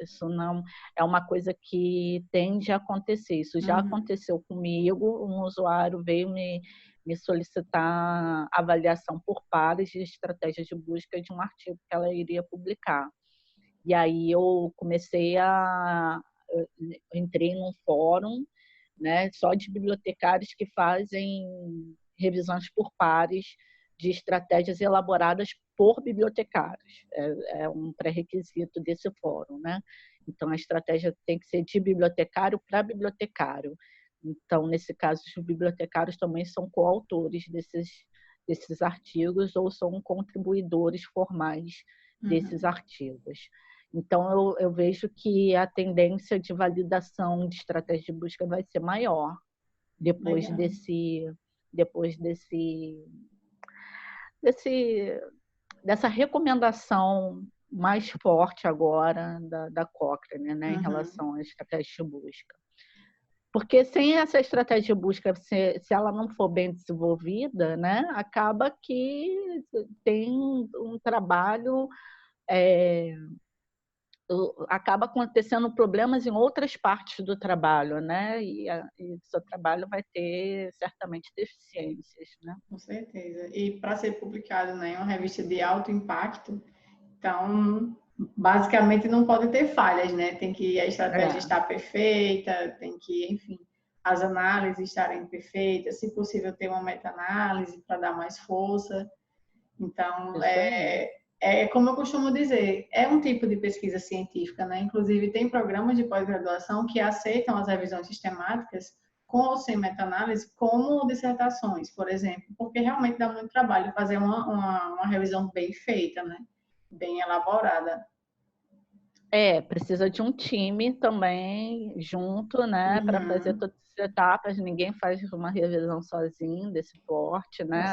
Isso não é uma coisa que tende a acontecer. Isso já aconteceu comigo. Um usuário veio me solicitar avaliação por pares de estratégias de busca de um artigo que ela iria publicar. E aí eu entrei num fórum, né, só de bibliotecários que fazem revisões por pares de estratégias elaboradas por bibliotecários. É um pré-requisito desse fórum, né? Então, a estratégia tem que ser de bibliotecário para bibliotecário. Então, nesse caso, os bibliotecários também são coautores desses artigos ou são contribuidores formais desses artigos. Então, eu vejo que a tendência de validação de estratégia de busca vai ser maior depois dessa recomendação mais forte agora da Cochrane, né, em relação à estratégia de busca. Porque sem essa estratégia de busca, se ela não for bem desenvolvida, né, acaba que tem um trabalho, acaba acontecendo problemas em outras partes do trabalho, né, e o seu trabalho vai ter certamente deficiências, né? Com certeza. E para ser publicado, né, em uma revista de alto impacto, então, basicamente não pode ter falhas, né? Tem que a estratégia estar perfeita, tem que, enfim, as análises estarem perfeitas, se possível ter uma meta-análise para dar mais força. Então, é como eu costumo dizer, é um tipo de pesquisa científica, né? Inclusive, tem programas de pós-graduação que aceitam as revisões sistemáticas com ou sem meta-análise, como dissertações, por exemplo, porque realmente dá muito trabalho fazer uma revisão bem feita, né? Bem elaborada. Precisa de um time também junto, né, para fazer todas as etapas. Ninguém faz uma revisão sozinho desse porte, né?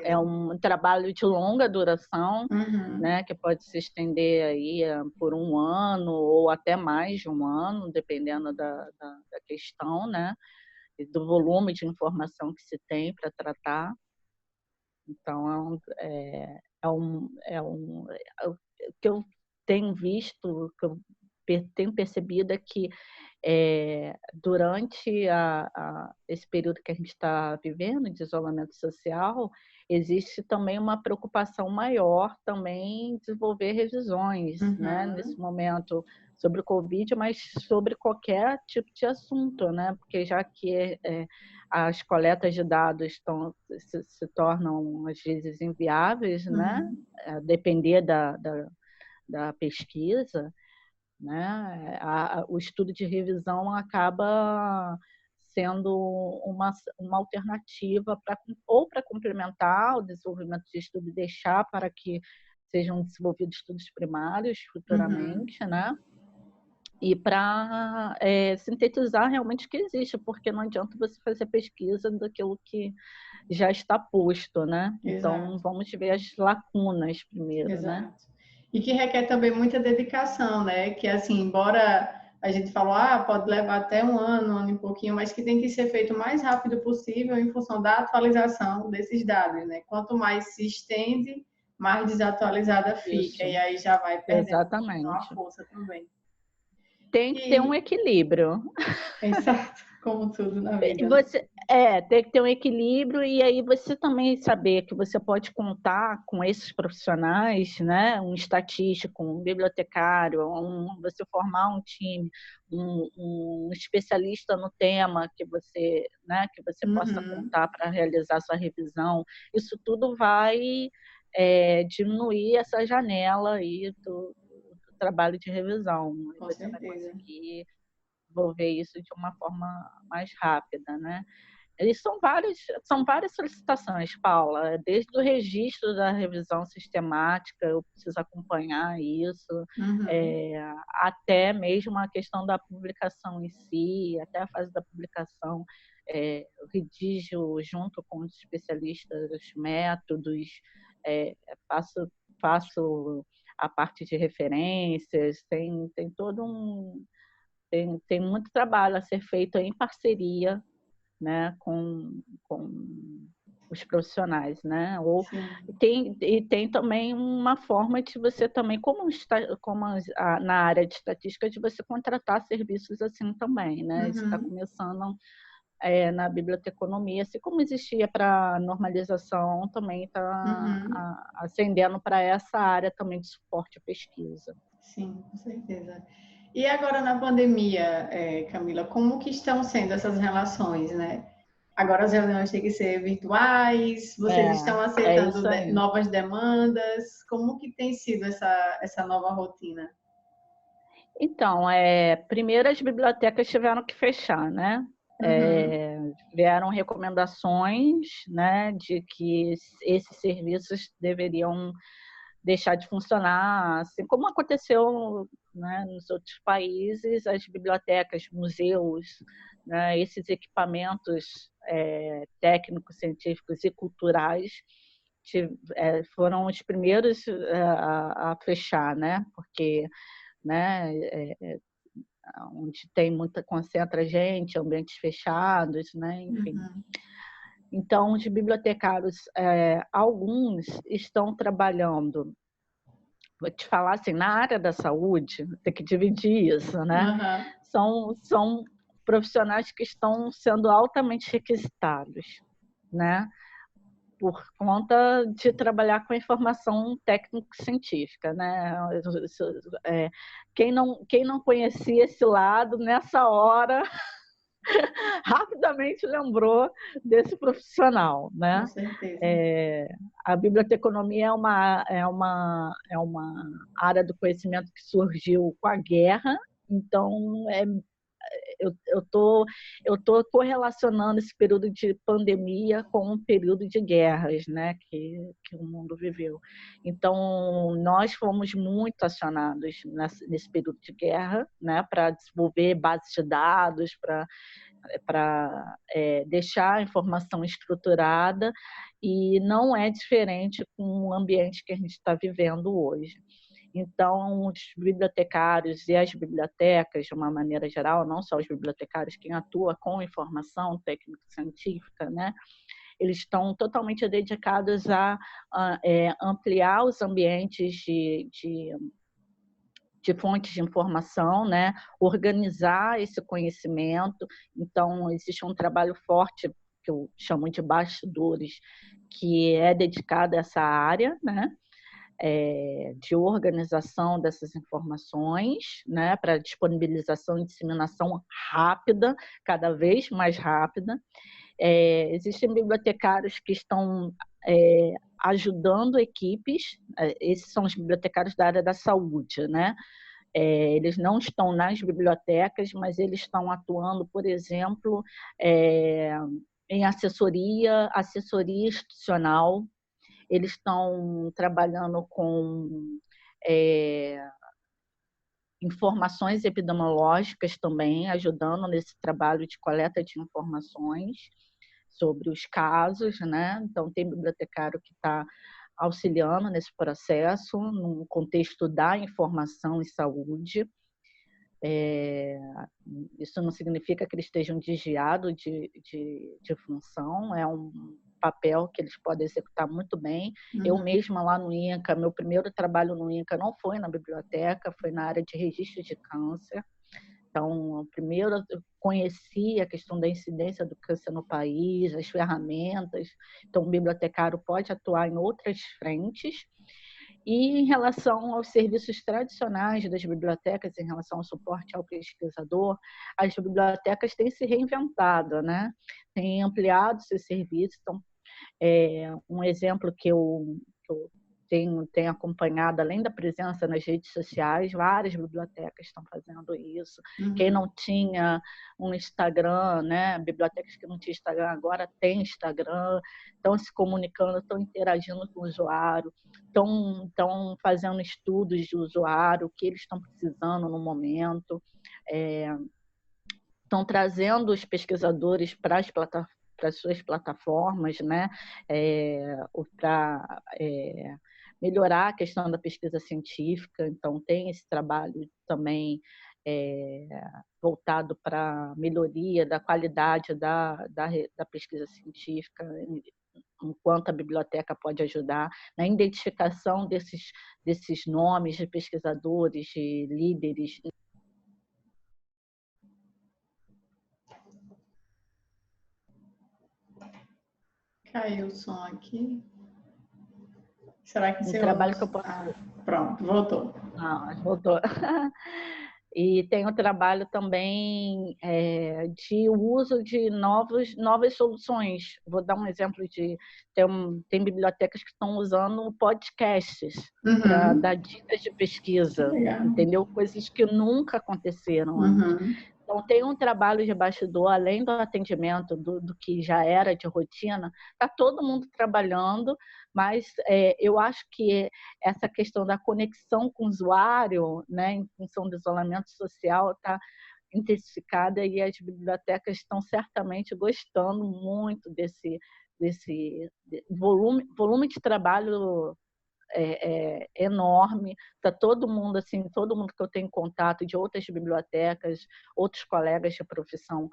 É um trabalho de longa duração, né, que pode se estender aí por 1 ano ou até mais de 1 ano, dependendo da questão, né, e do volume de informação que se tem para tratar. Então, o que eu tenho visto, o que eu tenho percebido é que durante esse período que a gente está vivendo de isolamento social, existe também uma preocupação maior também em desenvolver revisões, né, nesse momento sobre o Covid, mas sobre qualquer tipo de assunto, né, porque já que as coletas de dados se tornam às vezes inviáveis, né, a depender da pesquisa, né? O estudo de revisão acaba sendo uma alternativa ou para complementar o desenvolvimento de estudo e deixar para que sejam desenvolvidos estudos primários futuramente, né? E para sintetizar realmente o que existe, porque não adianta você fazer pesquisa daquilo que já está posto, né? Então, vamos ver as lacunas primeiro, né? E que requer também muita dedicação, né? Que assim, embora a gente falou, pode levar até 1 ano e pouquinho, mas que tem que ser feito o mais rápido possível em função da atualização desses dados, né? Quanto mais se estende, mais desatualizada fica. Isso. E aí já vai perdendo a força também. Tem que ter um equilíbrio. Exato, como tudo na vida. Tem que ter um equilíbrio e aí você também saber que você pode contar com esses profissionais, né? Um estatístico, um bibliotecário, você formar um time, um especialista no tema que você, né? Que você possa contar para realizar sua revisão. Isso tudo vai diminuir essa janela aí do trabalho de revisão. Com você certeza. vai conseguir desenvolver isso de uma forma mais rápida, né? Eles são várias solicitações, Paula, desde o registro da revisão sistemática, eu preciso acompanhar isso, até mesmo a questão da publicação em si, até a fase da publicação, eu redijo junto com os especialistas os métodos, faço a parte de referências, tem todo tem muito trabalho a ser feito em parceria, né, com os profissionais, né? Tem também uma forma de você também, na área de estatística, de você contratar serviços assim também, né? Isso está começando na biblioteconomia, assim como existia para normalização, também está ascendendo para essa área também de suporte à pesquisa. Sim, com certeza. E agora na pandemia, Camila, como que estão sendo essas relações, né? Agora as reuniões têm que ser virtuais, vocês estão aceitando novas demandas, como que tem sido essa nova rotina? Então, primeiro as bibliotecas tiveram que fechar, né? Vieram recomendações, né, de que esses serviços deveriam deixar de funcionar, assim como aconteceu, né, nos outros países, as bibliotecas, museus, né, esses equipamentos técnicos, científicos e culturais foram os primeiros a fechar, né? Porque, né, onde tem muita, concentra gente, ambientes fechados, né? Enfim. Uhum. Então, os bibliotecários, alguns estão trabalhando, vou te falar assim, na área da saúde, tem que dividir isso, né? São profissionais que estão sendo altamente requisitados, né? Por conta de trabalhar com informação técnico-científica, né? Quem não conhecia esse lado, nessa hora, rapidamente lembrou desse profissional, né? Com certeza. A biblioteconomia é uma área do conhecimento que surgiu com a guerra, então eu tô correlacionando esse período de pandemia com um período de guerras, né, que o mundo viveu. Então, nós fomos muito acionados nesse período de guerra, né, para desenvolver bases de dados, para deixar a informação estruturada, e não é diferente com o ambiente que a gente está vivendo hoje. Então, os bibliotecários e as bibliotecas, de uma maneira geral, não só os bibliotecários, quem atua com informação técnico-científica, né, eles estão totalmente dedicados a ampliar os ambientes de fontes de informação, né, organizar esse conhecimento. Então, existe um trabalho forte, que eu chamo de bastidores, que é dedicado a essa área, né, de organização dessas informações, né, para disponibilização e disseminação rápida, cada vez mais rápida. Existem bibliotecários que estão ajudando equipes, esses são os bibliotecários da área da saúde, né? Eles não estão nas bibliotecas, mas eles estão atuando, por exemplo, em assessoria institucional. Eles estão trabalhando com informações epidemiológicas também, ajudando nesse trabalho de coleta de informações sobre os casos, né? Então, tem bibliotecário que está auxiliando nesse processo, no contexto da informação em saúde. Isso não significa que eles estejam desviados de função, é um papel que eles podem executar muito bem. Eu mesma lá no INCA, meu primeiro trabalho no INCA não foi na biblioteca, foi na área de registro de câncer. Então, primeiro eu conheci a questão da incidência do câncer no país, as ferramentas. Então, o bibliotecário pode atuar em outras frentes. E em relação aos serviços tradicionais das bibliotecas, em relação ao suporte ao pesquisador, as bibliotecas têm se reinventado, né? Têm ampliado seus serviços. Então, um exemplo que eu tenho acompanhado, além da presença nas redes sociais, várias bibliotecas estão fazendo isso. Quem não tinha um Instagram, né? Bibliotecas que não tinham Instagram agora têm Instagram, estão se comunicando, estão interagindo com o usuário, estão fazendo estudos de usuário, o que eles estão precisando no momento, estão trazendo os pesquisadores para as suas plataformas, né? Para melhorar a questão da pesquisa científica. Então, tem esse trabalho também voltado para a melhoria da qualidade da pesquisa científica, enquanto a biblioteca pode ajudar na identificação desses nomes de pesquisadores, de líderes. Caiu o som aqui. Será que Um trabalho que eu posso... pronto, voltou. Voltou. E tem o trabalho também de uso de novas soluções. Vou dar um exemplo de... Tem bibliotecas que estão usando podcasts para dar dicas de pesquisa, entendeu? Coisas que nunca aconteceram antes. Então, tem um trabalho de bastidor, além do atendimento, do que já era de rotina, está todo mundo trabalhando, mas eu acho que essa questão da conexão com o usuário, né, em função do isolamento social, está intensificada e as bibliotecas estão certamente gostando muito desse volume de trabalho enorme. Tá todo mundo assim, todo mundo que eu tenho contato de outras bibliotecas, outros colegas de profissão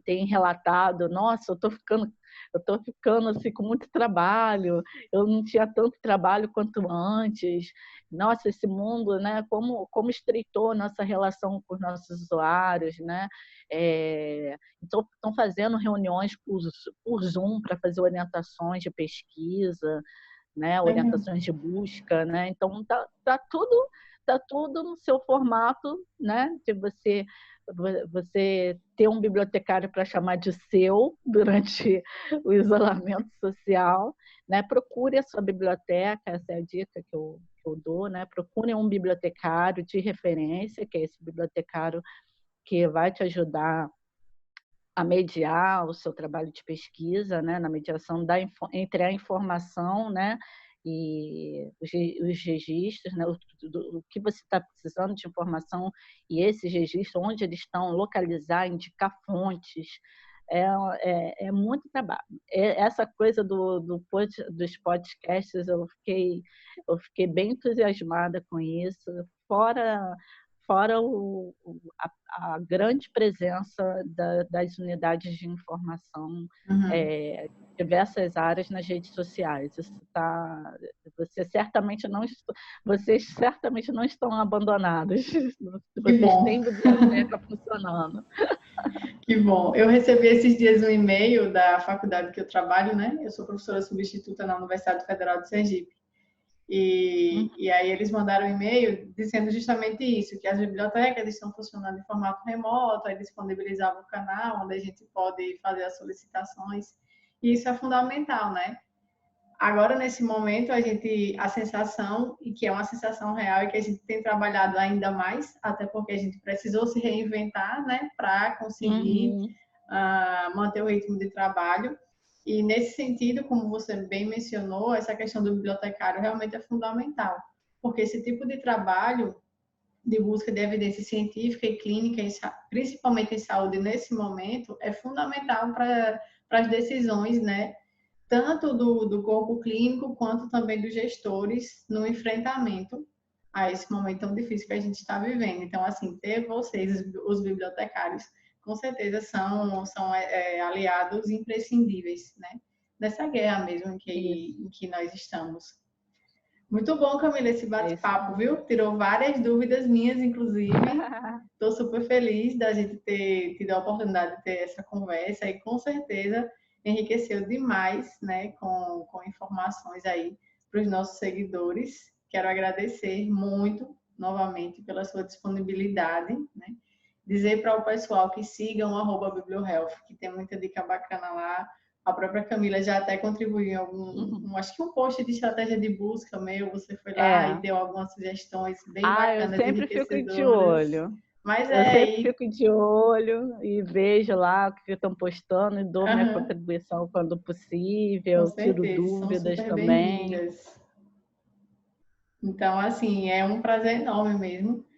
tem relatado: nossa, eu tô ficando assim com muito trabalho, eu não tinha tanto trabalho quanto antes. Nossa, esse mundo, né, como estreitou nossa relação com os nossos usuários, né? Então, estão fazendo reuniões por Zoom para fazer orientações de pesquisa, né, orientações de busca, né? Então tá tudo no seu formato, né, de você ter um bibliotecário para chamar de seu durante o isolamento social, né? Procure a sua biblioteca, essa é a dica que eu dou, né? Procure um bibliotecário de referência, que é esse bibliotecário que vai te ajudar a mediar o seu trabalho de pesquisa, né, na mediação entre a informação, né, e os registros, né, o que você está precisando de informação e esses registros, onde eles estão, localizar, indicar fontes, é muito trabalho. Essa coisa dos podcasts, eu fiquei bem entusiasmada com isso, fora a grande presença das unidades de informação, diversas áreas nas redes sociais. Vocês certamente não estão abandonados. Vocês têm biblioteca funcionando. Que bom. Eu recebi esses dias um e-mail da faculdade que eu trabalho, né? Eu sou professora substituta na Universidade Federal de Sergipe. E aí eles mandaram um e-mail dizendo justamente isso, que as bibliotecas estão funcionando em formato remoto, aí disponibilizavam o canal onde a gente pode fazer as solicitações, e isso é fundamental, né? Agora, nesse momento, a sensação, e que é uma sensação real, é que a gente tem trabalhado ainda mais, até porque a gente precisou se reinventar, né, para conseguir manter o ritmo de trabalho. E nesse sentido, como você bem mencionou, essa questão do bibliotecário realmente é fundamental, porque esse tipo de trabalho de busca de evidência científica e clínica, principalmente em saúde nesse momento, é fundamental para as decisões, né, tanto do corpo clínico quanto também dos gestores no enfrentamento a esse momento tão difícil que a gente está vivendo. Então, assim, ter vocês, os bibliotecários, com certeza são aliados imprescindíveis, né? Nessa guerra mesmo em que nós estamos. Muito bom, Camila, esse bate-papo, viu? Tirou várias dúvidas minhas, inclusive. Estou super feliz da gente ter tido a oportunidade de ter essa conversa e com certeza enriqueceu demais, né, com informações aí para os nossos seguidores. Quero agradecer muito novamente pela sua disponibilidade, né? Dizer para o pessoal que sigam o @bibliohealth, que tem muita dica bacana lá. A própria Camila já até contribuiu em acho que um post de estratégia de busca meu, você foi lá e deu algumas sugestões bem bacanas, eu sempre fico de olho. Mas eu sempre fico de olho e vejo lá o que estão postando e dou minha contribuição quando possível, tiro dúvidas também. Então, assim, é um prazer enorme mesmo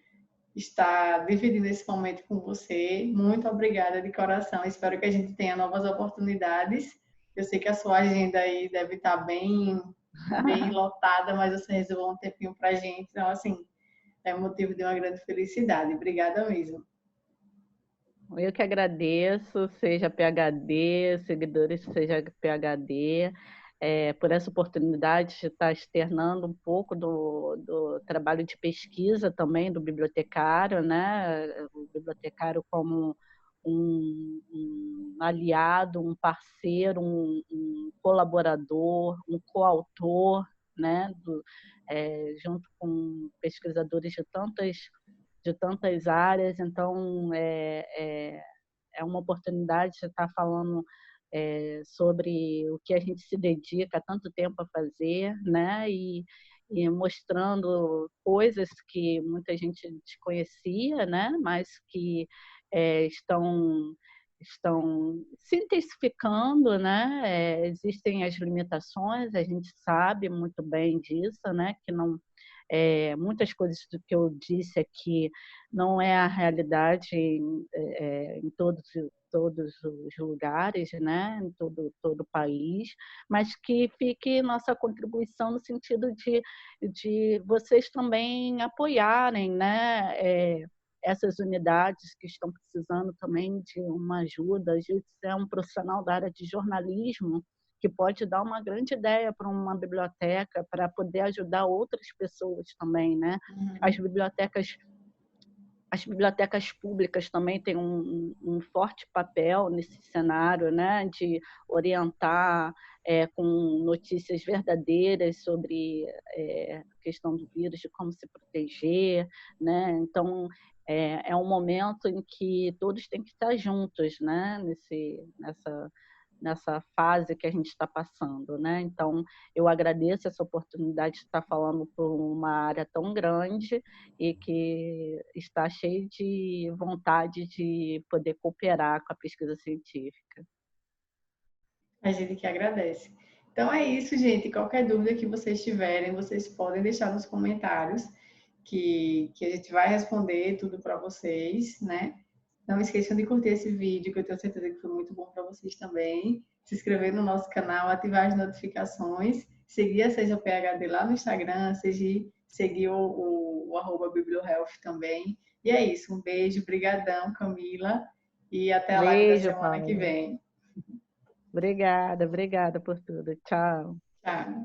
estar dividindo esse momento com você. Muito obrigada de coração. Espero que a gente tenha novas oportunidades. Eu sei que a sua agenda aí deve estar bem lotada, mas você reservou um tempinho para a gente. Então, assim, é motivo de uma grande felicidade. Obrigada mesmo. Eu que agradeço, seja PhD, seguidores seja PhD, por essa oportunidade de estar externando um pouco do trabalho de pesquisa também do bibliotecário, né? O bibliotecário como um aliado, um parceiro, um colaborador, um coautor, né? Junto com pesquisadores de tantas áreas, então é uma oportunidade de estar falando sobre o que a gente se dedica há tanto tempo a fazer, né? E mostrando coisas que muita gente desconhecia, né? Mas que estão se intensificando, né? Existem as limitações, a gente sabe muito bem disso, né? Que não muitas coisas do que eu disse aqui não é a realidade em todos os lugares, né? Em todo o país, mas que fique nossa contribuição no sentido de vocês também apoiarem, né? Essas unidades que estão precisando também de uma ajuda. A gente é um profissional da área de jornalismo que pode dar uma grande ideia para uma biblioteca para poder ajudar outras pessoas também, né? As bibliotecas públicas também têm um forte papel nesse cenário, né, de orientar com notícias verdadeiras sobre a questão do vírus, de como se proteger, né? Então, é um momento em que todos têm que estar juntos, né, nessa fase que a gente está passando, né? Então, eu agradeço essa oportunidade de estar falando por uma área tão grande e que está cheio de vontade de poder cooperar com a pesquisa científica. A gente que agradece. Então é isso, gente. Qualquer dúvida que vocês tiverem, vocês podem deixar nos comentários que a gente vai responder tudo para vocês, né? Não esqueçam de curtir esse vídeo, que eu tenho certeza que foi muito bom para vocês também. Se inscrever no nosso canal, ativar as notificações, seguir a Seja PhD lá no Instagram, seguir o @BiblioHealth também. E é isso, um beijo, brigadão, Camila, e até a live da Beijo, semana que Paula. vem. Obrigada por tudo. Tchau. Tchau.